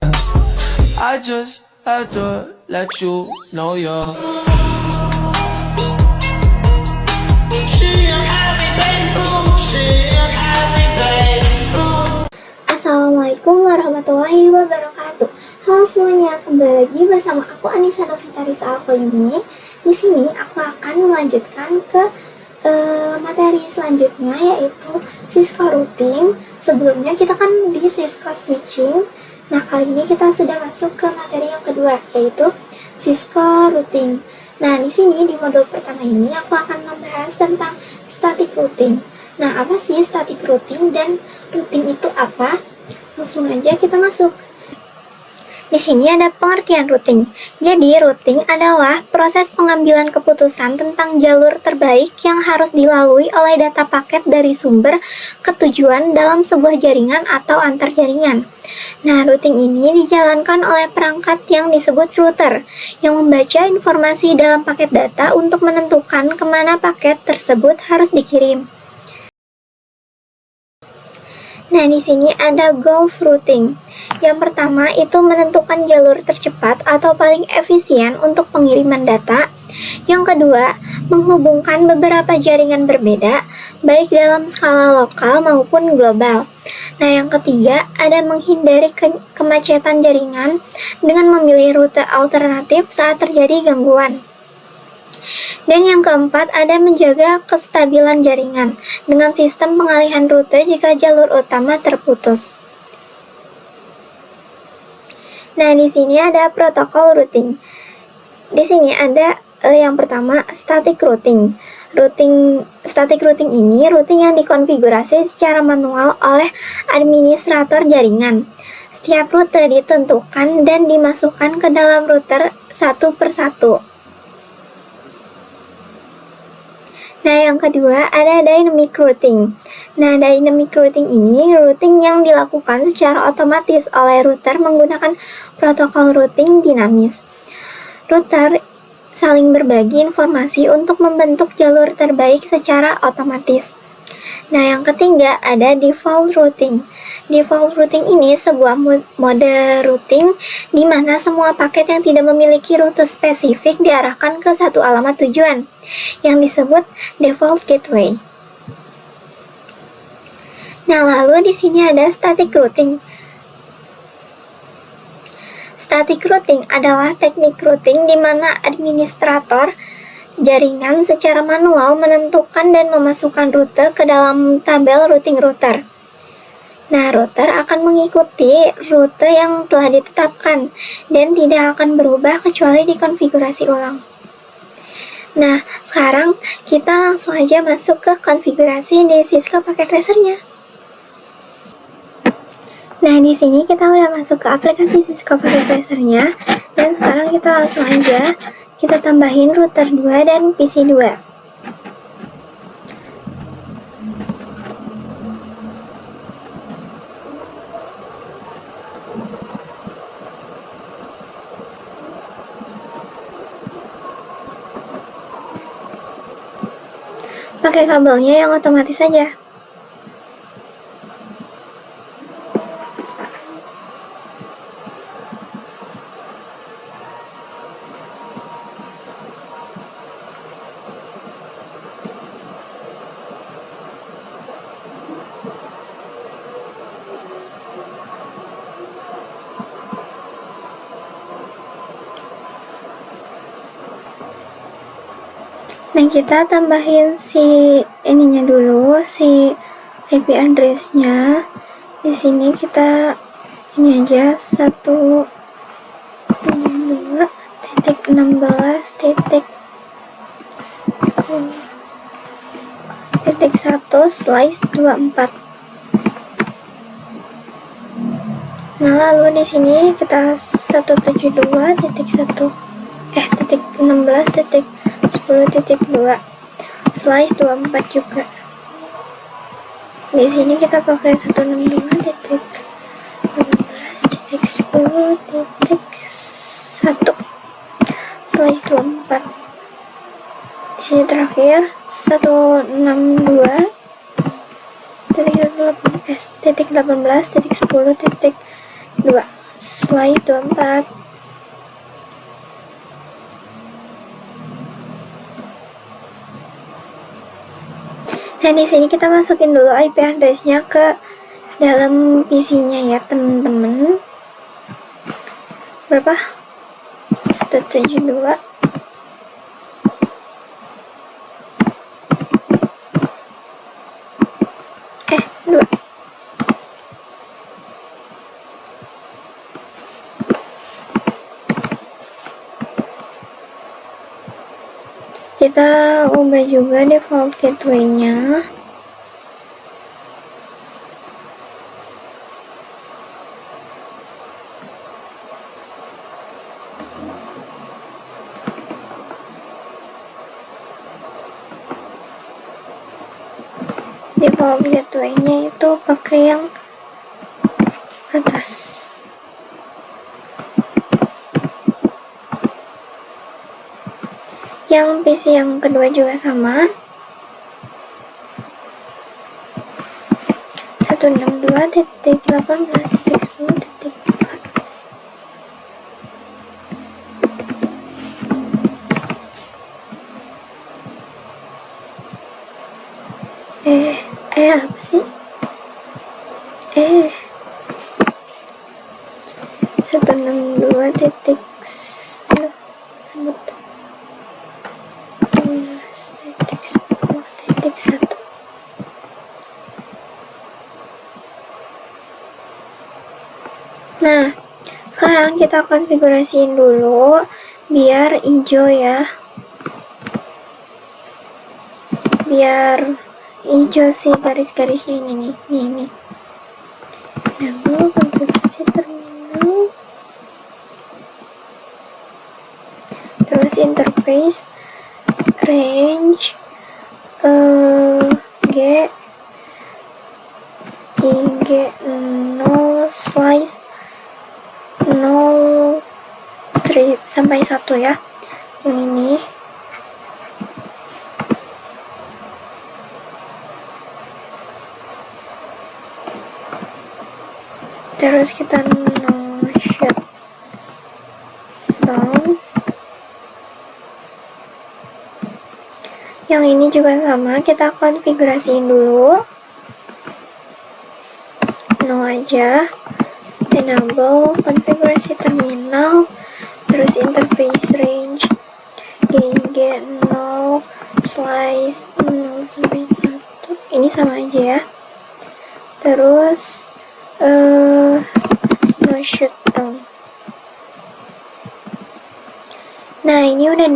I just had to let you know you're. Assalamualaikum warahmatullahi wabarakatuh. Halo semuanya, kembali lagi bersama aku Anissa Novita Alkoyuni. Di sini aku akan melanjutkan ke materi selanjutnya, yaitu Cisco routing. Sebelumnya kita kan di Cisco switching. Nah, kali ini kita sudah masuk ke materi yang kedua, yaitu Cisco routing. Nah, di sini di modul pertama ini aku akan membahas tentang static routing. Nah, apa sih static routing dan routing itu apa? Langsung aja kita masuk. Di sini ada pengertian routing. Jadi, routing adalah proses pengambilan keputusan tentang jalur terbaik yang harus dilalui oleh data paket dari sumber ke tujuan dalam sebuah jaringan atau antar jaringan. Nah, routing ini dijalankan oleh perangkat yang disebut router, yang membaca informasi dalam paket data untuk menentukan kemana paket tersebut harus dikirim. Nah, di sini ada goals routing. Yang pertama itu menentukan jalur tercepat atau paling efisien untuk pengiriman data. Yang kedua, menghubungkan beberapa jaringan berbeda, baik dalam skala lokal maupun global. Nah, yang ketiga, ada menghindari kemacetan jaringan dengan memilih rute alternatif saat terjadi gangguan. Dan yang keempat, ada menjaga kestabilan jaringan dengan sistem pengalihan rute jika jalur utama terputus. Nah, di sini ada protokol routing. Di sini ada yang pertama, static routing. Static routing ini routing yang dikonfigurasi secara manual oleh administrator jaringan. Setiap rute ditentukan dan dimasukkan ke dalam router satu persatu. Nah, yang kedua ada dynamic routing. Nah, dynamic routing ini routing yang dilakukan secara otomatis oleh router menggunakan protokol routing dinamis. Router saling berbagi informasi untuk membentuk jalur terbaik secara otomatis. Nah, yang ketiga ada default routing. Default routing ini sebuah mode routing di mana semua paket yang tidak memiliki rute spesifik diarahkan ke satu alamat tujuan, yang disebut default gateway. Nah, lalu di sini ada static routing. Static routing adalah teknik routing di mana administrator jaringan secara manual menentukan dan memasukkan rute ke dalam tabel routing router. Nah, router akan mengikuti rute yang telah ditetapkan dan tidak akan berubah kecuali dikonfigurasi ulang. Nah, sekarang kita langsung aja masuk ke konfigurasi di Cisco Packet Tracer-nya. Nah, di sini kita udah masuk ke aplikasi Cisco Packet Tracer-nya, dan sekarang kita langsung aja kita tambahin router 2 dan PC 2. Pakai kabelnya yang otomatis saja. Nah, kita tambahin si ininya dulu, si IP address-nya. Di sini kita ini aja 172.16.10.1/24. Nah, lalu di sini kita 172.16.10.24 juga. Di sini kita pakai 162.16.10.1/24. Di sini terakhir 162.18.10.2. slide 24. Nah, di sini kita masukin dulu IP address-nya ke dalam PC-nya ya, teman-teman. Berapa? 172. Dua. Kita ubah juga default gateway-nya. Default gateway-nya itu pakai yang atas. Yang PC yang kedua juga sama. 162.18.10.4. Apa sih? 162 titik sebut 16.10.1. Nah, sekarang kita konfigurasiin dulu biar hijau ya. Biar hijau sih garis-garisnya ini nih. Double konfigurasi terminal. Terus interface range IG 0 slice 0 strip sampai 1 ya. Yang ini. Terus kita no shutdown. Yang ini juga sama, kita konfigurasiin dulu. No aja. Enable konfigurasi terminal. Terus interface range GG0 slice 0 sampai 1. Ini sama aja ya. Terus no shutdown. Nah, ini udah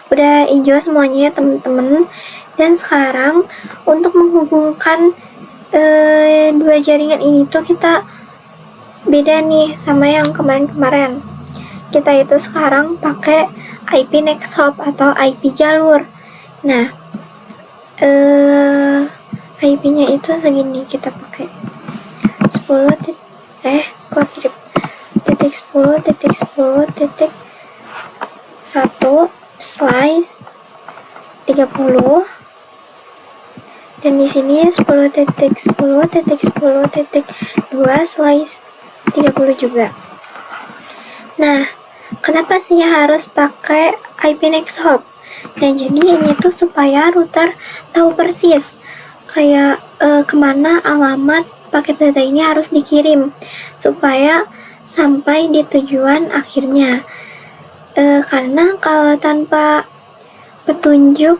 udah hijau semuanya ya teman-teman. Dan sekarang untuk menghubungkan dua jaringan ini tuh kita beda nih sama yang kemarin-kemarin. Kita itu sekarang pakai IP next hop atau IP jalur. Nah, IP-nya itu segini, kita pakai 10 titik 10.10.1 slice 30. Dan di sini 10.10.10.2 slice 30 juga. Nah, kenapa sih harus pakai IP next hop? Nah, jadi ini tuh supaya router tahu persis kayak kemana alamat paket data ini harus dikirim supaya sampai di tujuan akhirnya. Karena kalau tanpa petunjuk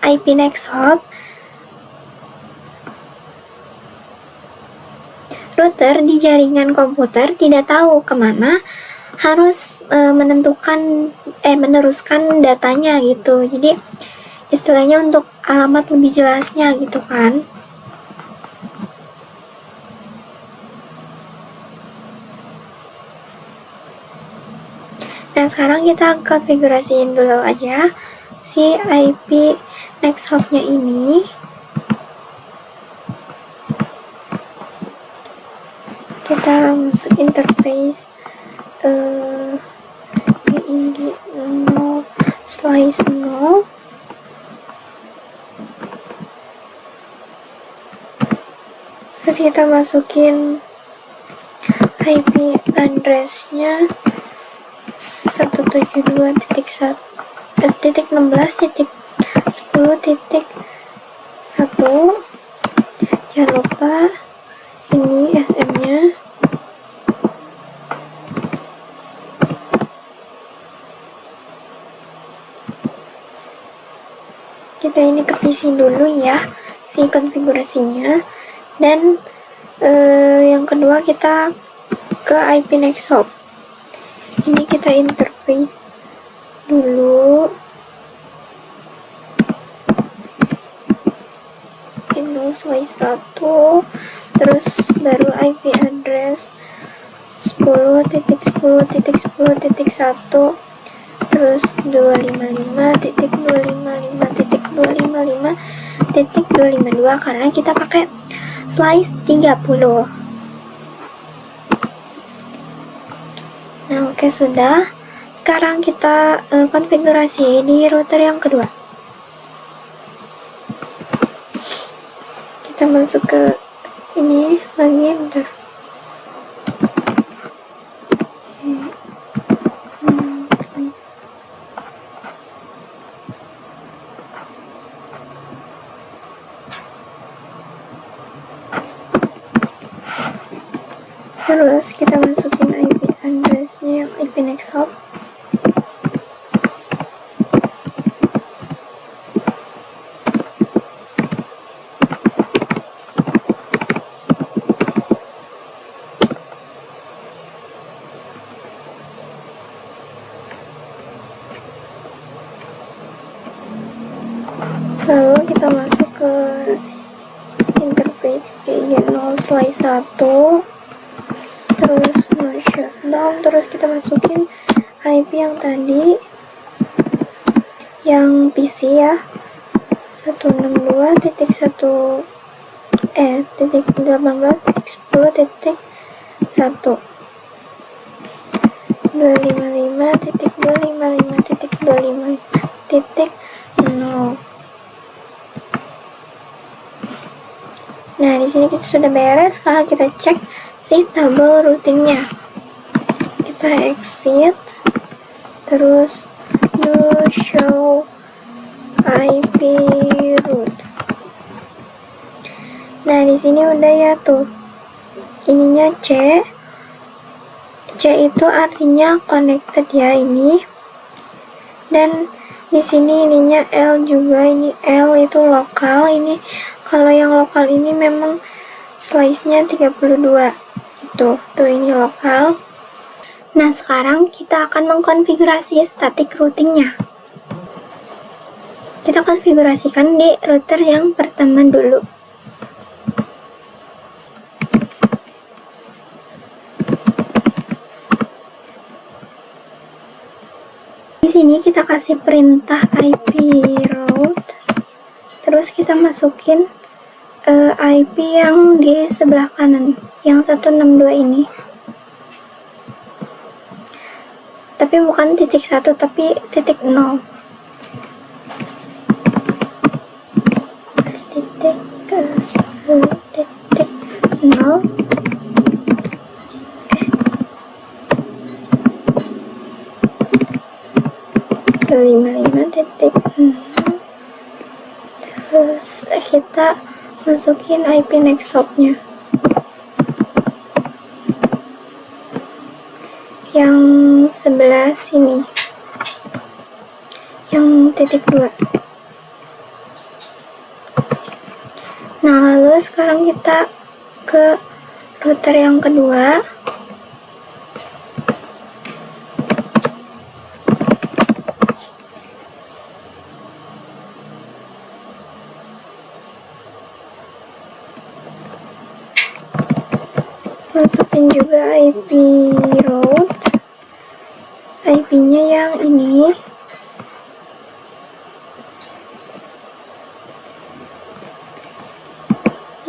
IP next hop, router di jaringan komputer tidak tahu kemana harus meneruskan datanya gitu. Jadi istilahnya untuk alamat lebih jelasnya gitu kan. Nah, sekarang kita konfigurasiin dulu aja si IP next hop-nya ini. Kita masuk interface GIG 0 slice 0. Terus kita masukin IP address-nya 172.16.10.1. Jangan lupa ini SM-nya. Kita ini ke PC dulu ya, si konfigurasinya. Dan yang kedua kita ke IP next hop. Ini kita interface dulu. Windows slide 1, terus baru IP address 10.10.10.1, terus 255.255.255.252 karena kita pakai slice 30. Nah, oke, sudah. Sekarang kita konfigurasi di router yang kedua. Kita masuk ke ini lagi, bentar. Terus kita masukin IP address-nya yang IP next hop. Lalu kita masuk ke interface GG0 slide 1, terus no shutdown, terus kita masukin IP yang tadi, yang PC ya, 162.18.10.1, 255.255.255.0. Nah, di sini kita sudah beres. Sekarang kita cek si tabel routingnya. Kita exit, terus do show IP route. Nah, di sini udah ya tuh. Ininya C. C itu artinya connected ya ini. Dan di sini ininya L juga, ini L itu lokal, ini kalau yang lokal ini memang slice-nya 32. Tuh ini lokal. Nah, sekarang kita akan mengkonfigurasi static routing-nya. Kita konfigurasikan di router yang pertama dulu. Di sini kita kasih perintah IP route, terus kita masukin IP yang di sebelah kanan, yang 162 ini. Tapi bukan titik 1, tapi titik 0. Titik ke 10 titik 0. Ke 55 titik 0. Terus kita masukin IP next hop-nya yang sebelah sini, yang titik 2. Nah, lalu sekarang kita ke router yang kedua. Masukin juga IP route, IP-nya yang ini,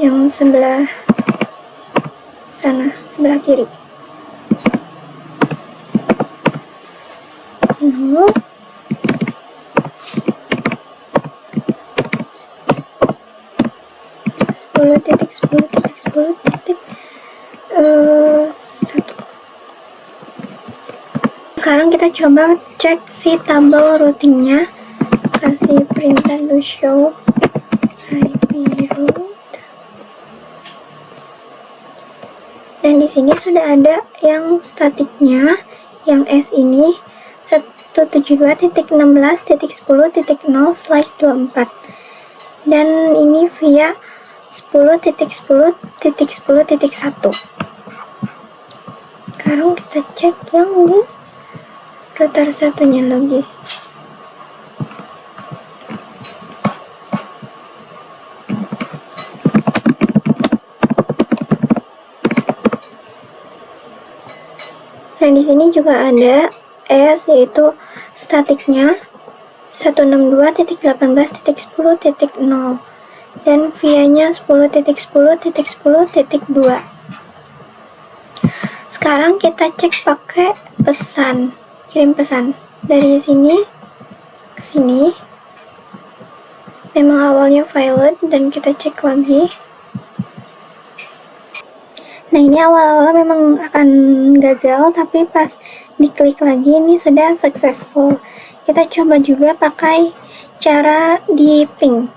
yang sebelah sana, sebelah kiri. No. 10.10.10.1. Sekarang kita coba cek si tabel routingnya. Kasih perintah to show IP route. Dan di sini sudah ada yang statiknya, yang S ini 172.16.10.0/24. Dan ini via 10.10.10.1. Sekarang kita cek yang di router satunya lagi. Nah, di sini juga ada S, yaitu statiknya 162.18.10.0 dan via-nya 10.10.10.2. Sekarang kita cek pakai pesan, kirim pesan dari sini ke sini. Memang awalnya valid dan kita cek lagi. Nah, ini awal-awal memang akan gagal, tapi pas diklik lagi ini sudah successful. Kita coba juga pakai cara di ping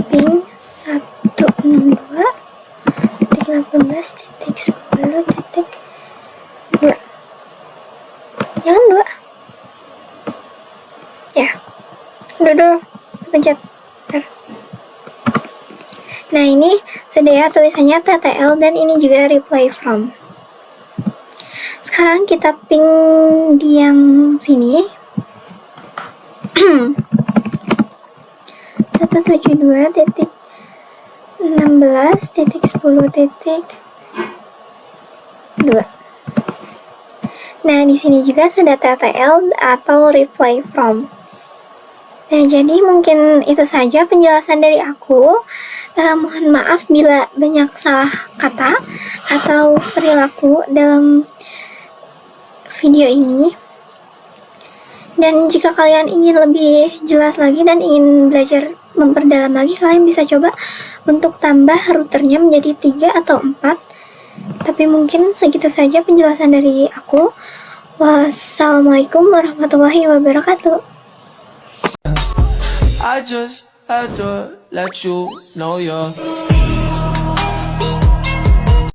162.18.10.2. Jangan 2. Ya. Udah pencet. Nah, ini sudah ya tulisannya TTL dan ini juga reply from. Sekarang kita ping di yang sini 172.16.10.2. Nah, di sini juga sudah TTL atau reply from. Nah, jadi mungkin itu saja penjelasan dari aku. Mohon maaf bila banyak salah kata atau perilaku dalam video ini. Dan jika kalian ingin lebih jelas lagi dan ingin belajar memperdalam lagi, kalian bisa coba untuk tambah routernya menjadi 3 atau 4. Tapi mungkin segitu saja penjelasan dari aku. Wassalamualaikum warahmatullahi wabarakatuh. I just had to let you know you're